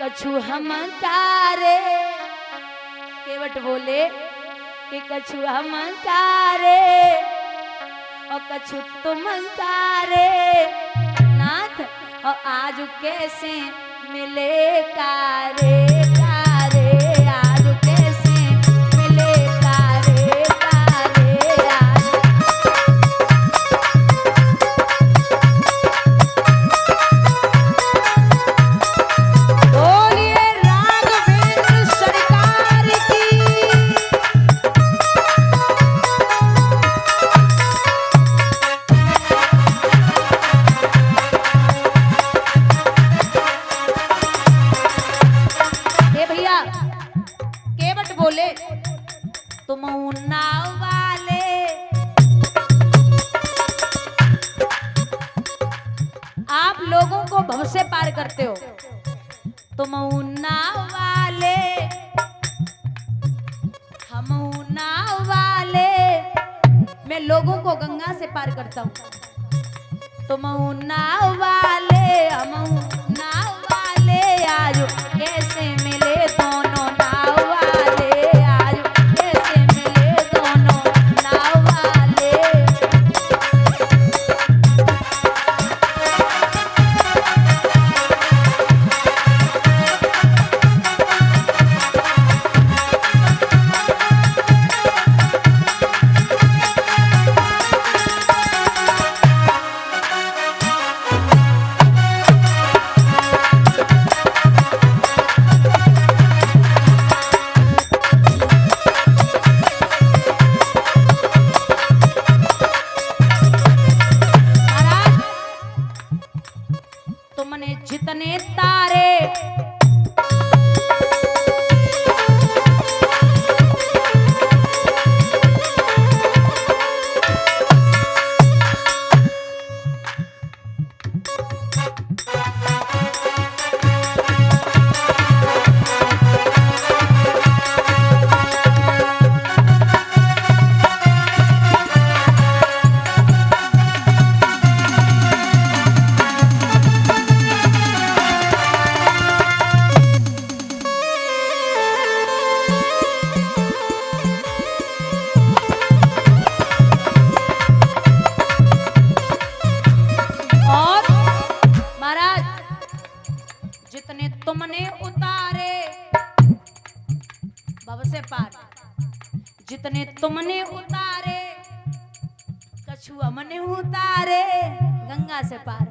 कछु हम तारे, केवट बोले कि कछु हम तारे और कछु तुम तारे नाथ, और आज कैसे मिले कारे कारे, आज कैसे मिले कारे कारे आज। बोलिए राघवेंद्र सरकार की। केवट बोले तुम उन्नाव वाले, आप लोगों को भव से पार करते हो। तुम उन्नाव वाले, हम उन्नाव वाले, मैं लोगों को गंगा से पार करता हूँ। तुम उन्नाव वाले, हम उन्नाव वाले, आज कैसे मिले दोनों नाव वाले, आज कैसे मिले दोनों नाव वाले। तुमने जितने तारे जितने तुमने उतारे भव से पार, जितने तुमने उतारे कछु हमने उतारे गंगा से पार।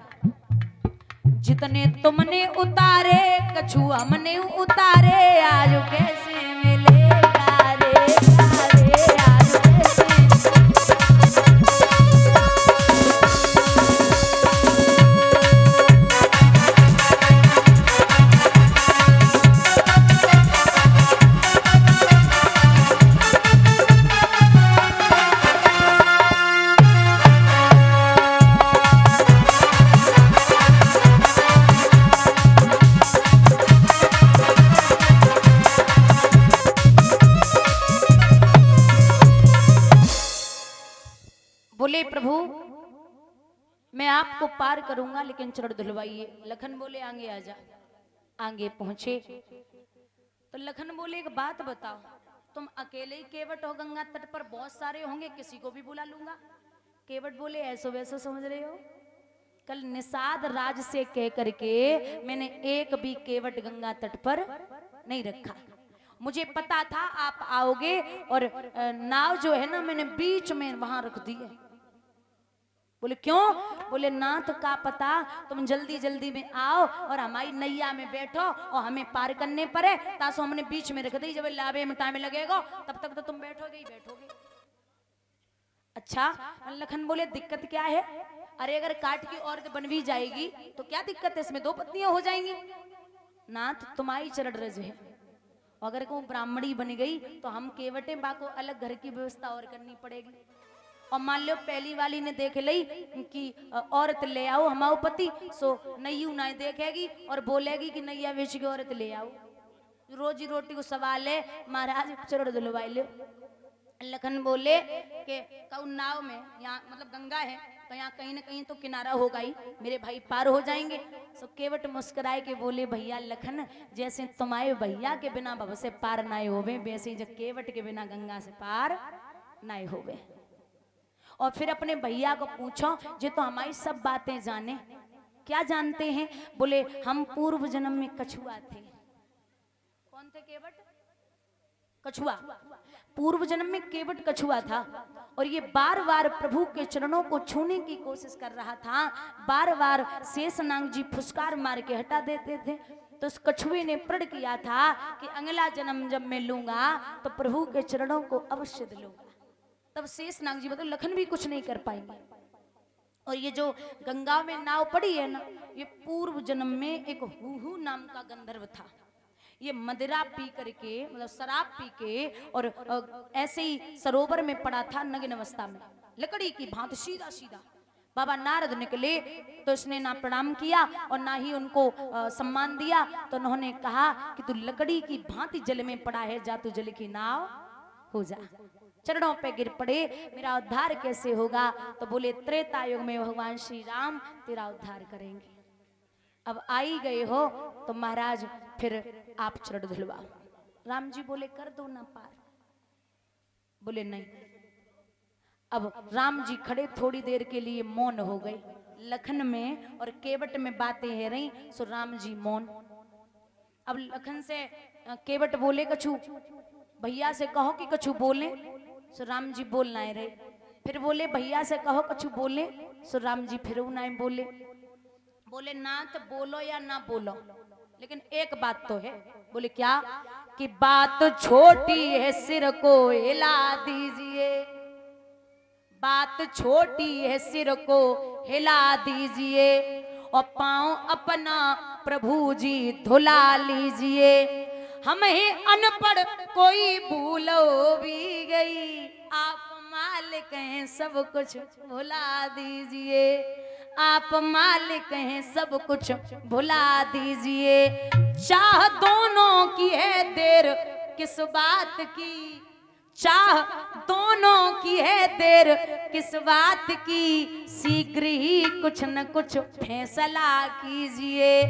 जितने तुमने उतारे कछु हमने उतारे, आज कैसे मिले कारे कारे, आज कैसे। बोले प्रभु मैं आपको पार करूंगा लेकिन चरण धुलवाइए। लखन बोले आगे आजा। आगे पहुंचे तो लखन बोले एक बात बताओ, तुम अकेले ही केवट हो गंगा तट पर, बहुत सारे होंगे किसी को भी बुला लूंगा। केवट बोले ऐसो वैसो समझ रहे हो, कल निषाद राज से कह करके मैंने एक भी केवट गंगा तट पर नहीं रखा। मुझे पता था आप आओगे और नाव जो है ना मैंने बीच में वहां रख दी है। बोले क्यों? बोले नाथ का पता तुम जल्दी जल्दी में आओ और हमारी नैया में बैठो और हमें पार करने पड़े, तासो हमने बीच में रख दी। जब लाभे में टाइम लगेगा तब तक तो तुम बैठोगे ही बैठोगे। अच्छा लखन बोले दिक्कत क्या है? अरे अगर काट की औरत बन भी जाएगी तो क्या दिक्कत है, इसमें दो पत्नियां हो जाएंगी। नाथ तुम्हारी चरण रज है, अगर को ब्राह्मणी बन गई तो हम केवटे बा को अलग घर की व्यवस्था और करनी पड़ेगी। और मान लो पहली वाली ने देख ली कि औरत ले आओ हमाओ पति, सो नैयू ना देखेगी और बोलेगी कि नैया बेच के औरत ले आओ। रोजी रोटी को सवाल है, महाराज चरण धुलवाई लो। लखन बोले कि कौ नाव में, यहाँ मतलब गंगा है, कहीं कहीं न कहीं तो किनारा होगा ही, मेरे भाई पार हो जाएंगे। सो केवट मुस्कुराए के बोले भैया लखन, जैसे तुम्हारे भैया के बिना भव से पार ना होवे, वैसे जब केवट के बिना गंगा से पार ना होवे। और फिर अपने भैया को पूछो जो तो हमारी सब बातें जाने, क्या जानते हैं? बोले हम पूर्व जन्म में कछुआ थे। कौन थे केवट? कछुआ। पूर्व जन्म में केवट कछुआ था और ये बार बार प्रभु के चरणों को छूने की कोशिश कर रहा था। बार बार शेषनाग जी फुसकार मार के हटा देते थे। तो उस कछुए ने प्रण किया था कि अगला जन्म जब मैं लूंगा तो प्रभु के चरणों को अवश्य दिलूंगा। तब शेषनाग जी मतलब लखन भी कुछ नहीं कर पाएंगे। और ये जो गंगा में नाव पड़ी है ना, ये पूर्व जन्म में एक हुहू नाम का गंधर्व था। ये मदिरा पी करके मतलब शराब पी के और ऐसे ही सरोवर में पड़ा था नग्न अवस्था में, लकड़ी की भांति सीधा सीधा। बाबा नारद निकले तो इसने ना प्रणाम किया और ना ही उनको सम्मान दिया। तो उन्होंने कहा कि तू लकड़ी की भांति जल में पड़ा है, जा तू जल की नाव हो जा। चरणों पे गिर पड़े, मेरा उद्धार कैसे होगा? तो बोले त्रेता युग में भगवान श्री राम तेरा उद्धार करेंगे। अब आई गए हो तो महाराज फिर आप चरण धुलवाओ। राम जी बोले कर दो ना पार। बोले नहीं। अब राम जी खड़े, थोड़ी देर के लिए मौन हो गए। लखन में और केवट में बातें है रही, सो राम जी मौन। अब लखन से केवट बोले कछु भैया से कहो कि कछु बोले, सो राम जी बोल ना रहे। फिर बोले भैया से कहो कछु बोले, सो राम जी फिर ना बोले। बोले नाथ बोलो या ना बोलो, लेकिन एक बात तो है। बोले क्या? कि बात छोटी है सिर को हिला दीजिए, बात छोटी है सिर को हिला दीजिए और पांव अपना प्रभु जी धुला लीजिए। हमें अनपढ़ कोई भूल भी गई, आप मालिक हैं सब कुछ भुला दीजिए, आप मालिक हैं सब कुछ भुला दीजिए। चाह दोनों की है देर किस बात की, चाह दोनों की है देर किस बात की, शीघ्र ही कुछ न कुछ फैसला कीजिए।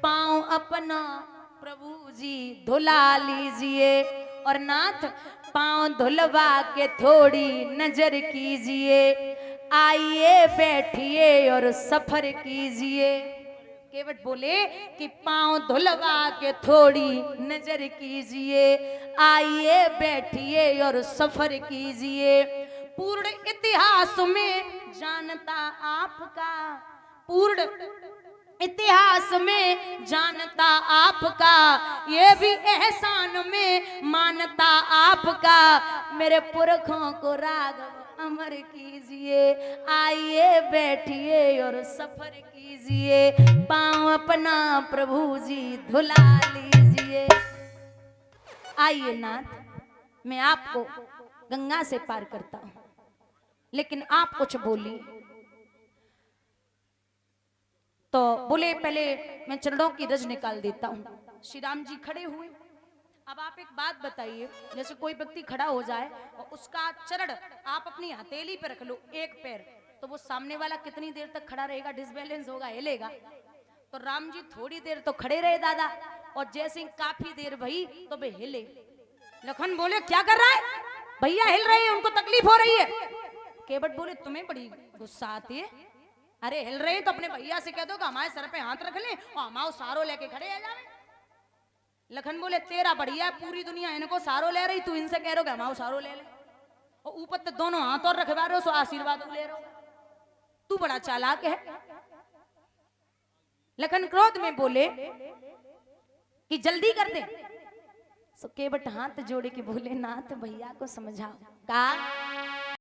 पांव अपना प्रभु जी धुला लीजिए और नाथ पांव धुलवा के थोड़ी नजर कीजिए। आइए बैठिए और सफर कीजिए। केवट बोले कि पांव धुलवा के थोड़ी नजर कीजिए, आइए बैठिए और सफर कीजिए। पूर्ण इतिहास में जानता आपका, पूर्ण इतिहास में जानता आपका, ये भी एहसान में मानता आपका। मेरे पुरखों को राघव अमर कीजिए, आइए बैठिए और सफर कीजिए। पांव अपना प्रभु जी धुला लीजिए। आइए नाथ मैं आपको गंगा से पार करता हूं, लेकिन आप कुछ बोलिए। तो बोले पहले मैं चरणों की रज निकाल देता हूं। श्री राम जी खड़े हुए। अब आप एक बात बताइए, जैसे कोई व्यक्ति खड़ा हो जाए और उसका चरण आप अपनी हथेली पे रख लो, एक पैर, तो वो सामने वाला कितनी देर तक खड़ा रहेगा? डिसबैलेंस होगा, हिलेगा। तो राम जी थोड़ी देर तो खड़े रहे दादा, और जैसे काफी देर भई तो वे हिले। लखन बोले क्या कर रहा है? भैया हिल रहे हैं, उनको तकलीफ हो रही है। केवट बोले तुम्हें बड़ी गुस्सा आती है? अरे हिल रहे तो अपने भैया से कह दो कि हमारे सर पे हाथ रख ले और हमारे सारो लेके खड़े आ जाए। लखन बोले तेरा बढ़िया, पूरी दुनिया इनको सारो ले रही, तू इनसे कह रहे हो कि हमारे सारो ले ले, और ऊपर तो दोनों हाथ और रखवा रहे हो, सो आशीर्वाद ले रहे हो। तू बड़ा चालाक है। लखन क्रोध में बोले कि जल्दी कर दे। सो केवट हाथ जोड़े के बोले नाथ भैया को समझाओ। कहा